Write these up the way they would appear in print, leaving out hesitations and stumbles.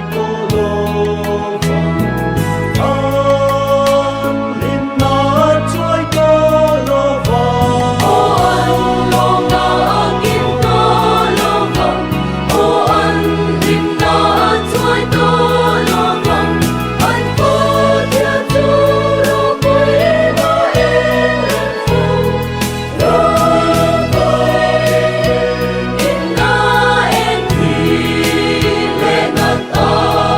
Hãy subscribe cho kênh Ghiền Mì Gõ để không bỏ lỡ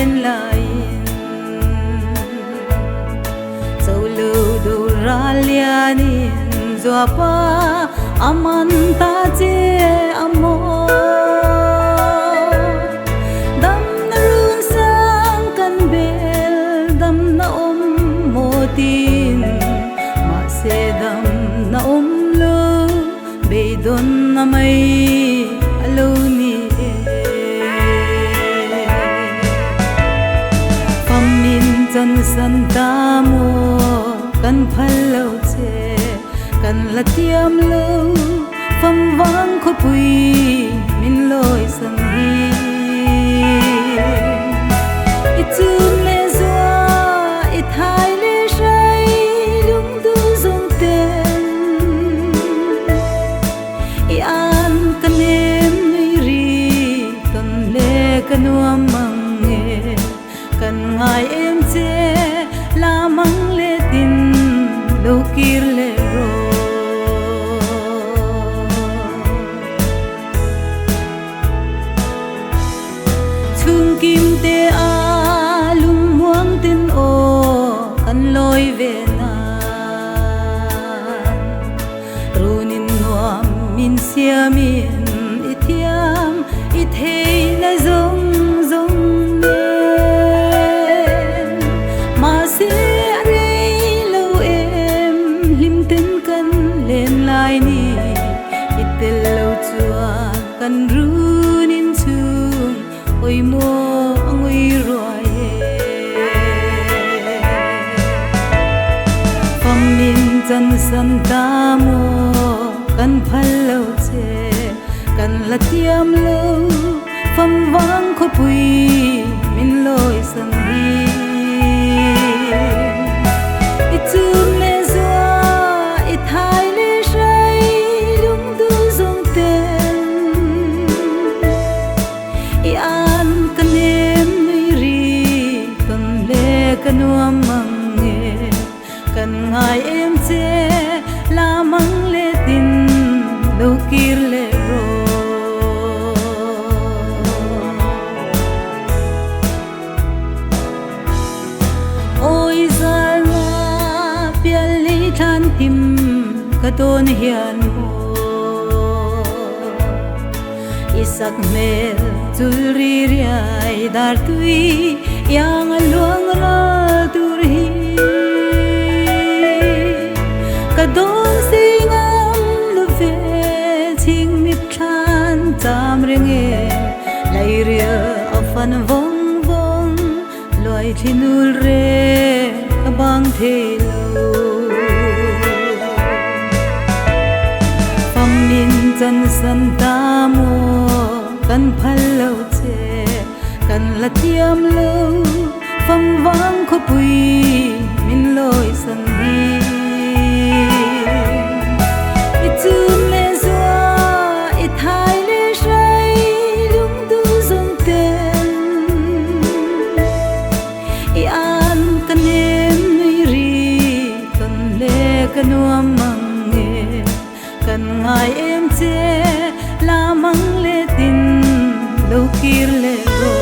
lên lại dầu lưu đồ ra lianin doa pa aman ta che amo dam na run sang kan bel dam na motin ma se dam na lo beidon na mai alo ni famin chan san ta mo kan phal lo che kan latiam lo pham vang kho pui min loi sang hi itun le zwa it hai le shai lung du zong ten I an kanem nei ri kan le kanuam mang nge kan ngai em che la mang le tin lo kir le ro chung kim te a lung muang tin o kan loi ve na runin nuam min siamin ithiam ithei na zong zong ne ma se lai ni itel lo chuan kan runin chung oi mo angoi roi famin chan san ta mo kan phal lo che kan latiam lo fam wang kho pui min loi sang hi itun le zwa it hai le shai lung du zong ten I an kanem nei ri kan le kanuam mang nge kan ngai em che la mang le tin lo kir le ro oi zar na pial le than tim ka ton hian mo isak mel tulri riai dar tui yang luang ra tur hi ka don singam lu ve ching mit than tam renge lai ria afan vong vong loi thinul re ka bang the lo famin chan san ta mo kan phal lo che kan latiam lo pham wang kho pui min loi sang hi itun le zwa it hai le shai lung du zong ten I an kanem nei ri kan le kanuam mang nge kan ngai em che la mang le tin lo kir le ro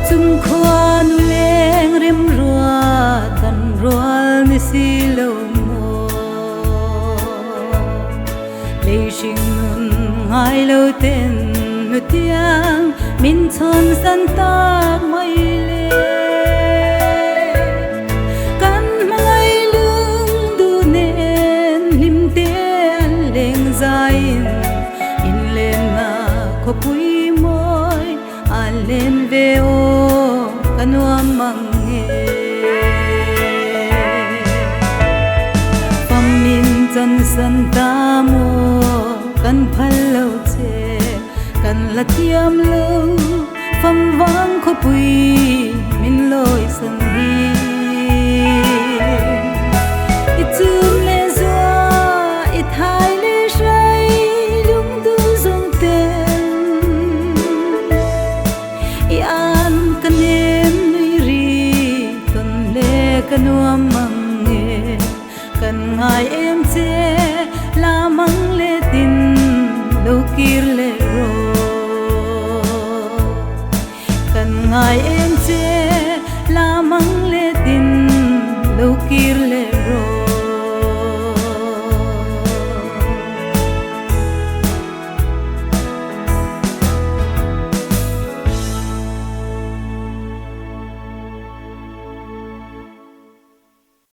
chung khwa nu leng rim rua kan rual ni si lo Leishing ngai lo ten nu tiang min chon san tak mai le kan mai lung du nen lim te an leng zain in len na kho pui moi an len ve o kanuam mang nge famin chan san ta mo kan phal lo che kan latiam lo pham wang kho pui min loi sang hi itun le zwa it hai le shai lung du zong ten nuam mang nghe kan ngai em che la mang le tin lo kir le ro kan ngai em che